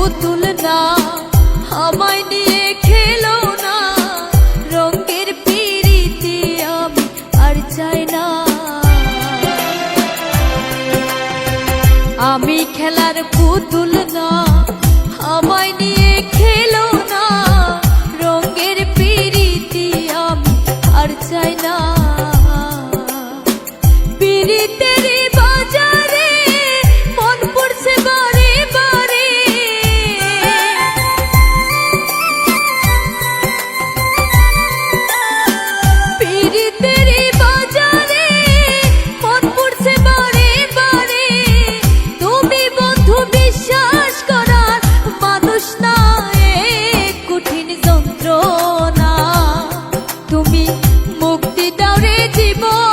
পুতুল না, আমায় নিয়ে খেলো না, রঙের পিরিতি আমি আর চাই না। আমি খেলার পুতুল না, আমায় নিয়ে খেলো না, রঙের পিরিতি আমি আর চাই না। পিরিতের বাজারে মন পড়ছে বারে বারে, পিরিতের বাজারে মন পড়ছে বারে বারে। তুমি বন্ধু বিশ্বাস করার মানুষ না, এক কঠিন যন্ত্রণা। তুমি মুক্তি দাও রে জীবন,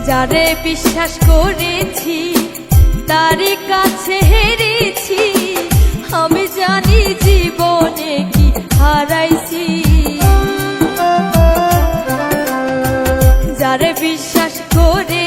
যারে বিশ্বাস করেছি তারই কাছে হেরেছি, আমি জানি জীবনে কি হারাইছি। যারে বিশ্বাস করে